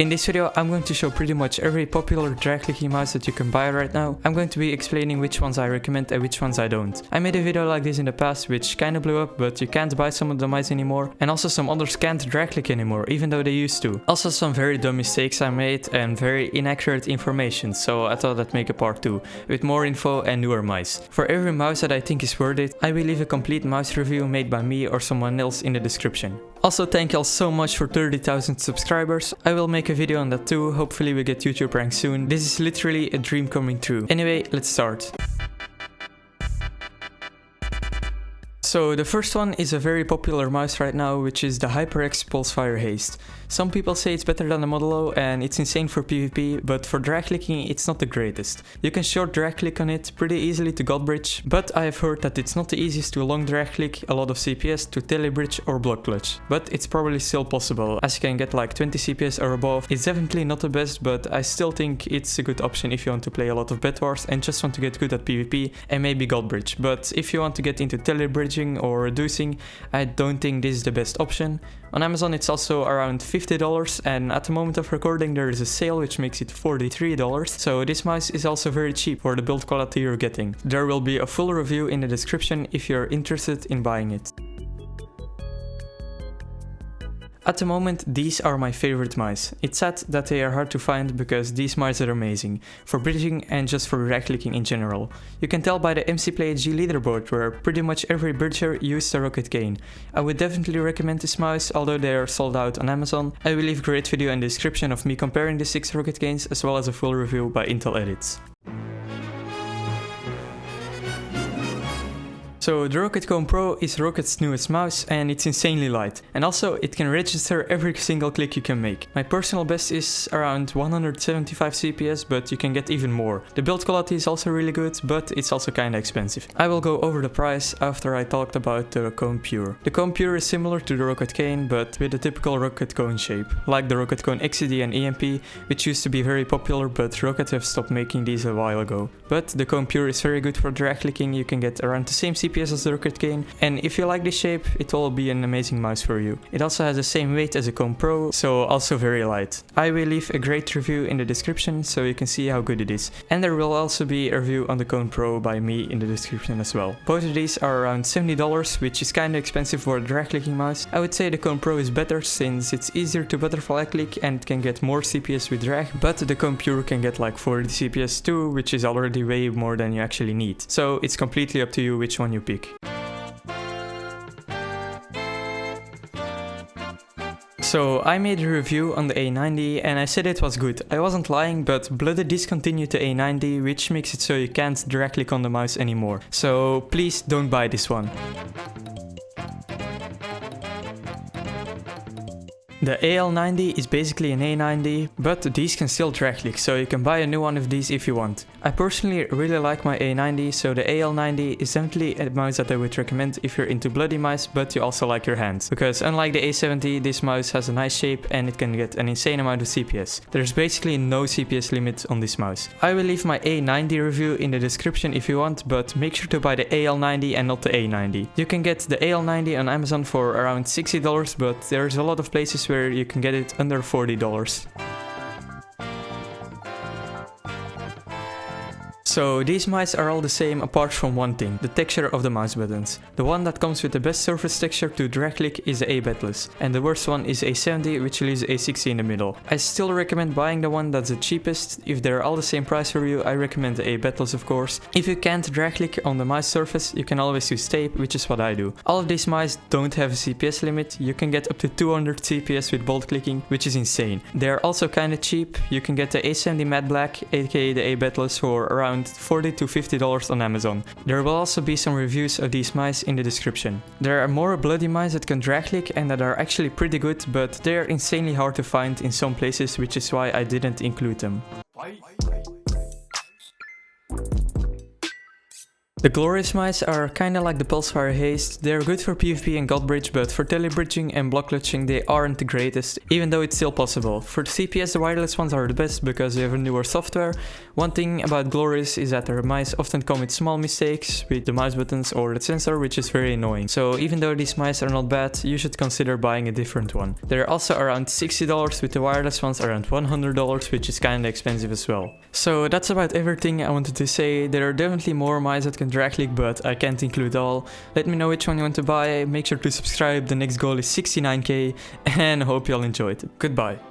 In this video, I'm going to show pretty much every popular drag clicking mouse that you can buy right now. I'm going to be explaining which ones I recommend and which ones I don't. I made a video like this in the past which kinda blew up, but you can't buy some of the mice anymore, and also some others can't drag click anymore, even though they used to. Also some very dumb mistakes I made and very inaccurate information, so I thought I'd make a part 2, with more info and newer mice. For every mouse that I think is worth it, I will leave a complete mouse review made by me or someone else in the description. Also, thank y'all so much for 30,000 subscribers. I will make a video on that too, hopefully we get YouTube ranked soon. This is literally a dream coming true. Anyway, let's start. So the first one is a very popular mouse right now, which is the Hyperx Pulsfire Haste. Some people say it's better than the Modelo and it's insane for PvP, but for drag clicking it's not the greatest. You can short drag click on it pretty easily to godbridge, but I have heard that it's not the easiest to long drag click a lot of CPS to telly bridge or block clutch. But it's probably still possible, as you can get like 20 CPS or above. It's definitely not the best, but I still think it's a good option if you want to play a lot of Bedwars and just want to get good at PvP and maybe godbridge. But if you want to get into telly bridging or reducing, I don't think this is the best option. On Amazon it's also around $50, and at the moment of recording there is a sale which makes it $43, so this mouse is also very cheap for the build quality you're getting. There will be a full review in the description if you're interested in buying it. At the moment, these are my favorite mice. It's sad that they are hard to find because these mice are amazing, for bridging and just for drag clicking in general. You can tell by the MCPlayHG leaderboard where pretty much every bridger used the Roccat Kain. I would definitely recommend this mouse, although they are sold out on Amazon. I will leave a great video in the description of me comparing the 6 Roccat Kains as well as a full review by Intel Edits. So the Roccat Kain Pro is Rockat's newest mouse and it's insanely light, and also it can register every single click you can make. My personal best is around 175 CPS, but you can get even more. The build quality is also really good, but it's also kinda expensive. I will go over the price after I talked about the Kone Pure. The Kone Pure is similar to the Roccat Kain, but with a typical Roccat Kain shape, like the Roccat Kain XCD and EMP, which used to be very popular, but Roccat have stopped making these a while ago. But the Kone Pure is very good for drag clicking. You can get around the same CPS as the Roccat Kain, and if you like this shape, it will be an amazing mouse for you. It also has the same weight as a Kone Pro, so also very light. I will leave a great review in the description so you can see how good it is, and there will also be a review on the Kone Pro by me in the description as well. Both of these are around $70, which is kinda expensive for a drag clicking mouse. I would say the Kone Pro is better since it's easier to butterfly click and can get more CPS with drag, but the Kone Pure can get like 40 CPS too, which is already way more than you actually need. So it's completely up to you which one you pick. So I made a review on the A90 and I said it was good. I wasn't lying, but Bloody discontinued the A90, which makes it so you can't drag click on the mouse anymore. So please don't buy this one. The AL90 is basically an A90, but these can still drag click, so you can buy a new one of these if you want. I personally really like my A90, so the AL90 is definitely a mouse that I would recommend if you're into bloody mice, but you also like your hands. Because unlike the A70, this mouse has a nice shape and it can get an insane amount of CPS. There's basically no CPS limit on this mouse. I will leave my A90 review in the description if you want, but make sure to buy the AL90 and not the A90. You can get the AL90 on Amazon for around $60, but there's a lot of places where you can get it under $40. So these mice are all the same apart from one thing, the texture of the mouse buttons. The one that comes with the best surface texture to drag click is the aBedless, and the worst one is A70, which leaves A60 in the middle. I still recommend buying the one that's the cheapest. If they're all the same price for you, I recommend the aBedless of course. If you can't drag click on the mouse surface, you can always use tape, which is what I do. All of these mice don't have a CPS limit. You can get up to 200 CPS with bolt clicking, which is insane. They're also kinda cheap. You can get the A70 Matte Black, aka the aBedless, for around $40 to $50 on Amazon. There will also be some reviews of these mice in the description. There are more bloody mice that can drag click and that are actually pretty good, but they are insanely hard to find in some places, which is why I didn't include them. The glorious mice are kinda like the Pulsfire haste. They're good for PvP and godbridge, but for telly bridging and block clutching they aren't the greatest, even though it's still possible. For the CPS the wireless ones are the best because they have a newer software. One thing about glorious is that their mice often come with small mistakes with the mouse buttons or the sensor, which is very annoying. So even though these mice are not bad, you should consider buying a different one. They're also around $60 with the wireless ones around $100, which is kinda expensive as well. So that's about everything I wanted to say. There are definitely more mice that can drag click, but I can't include all. Let me know which one you want to buy, make sure to subscribe, the next goal is 69k, and I hope you all enjoyed. Goodbye.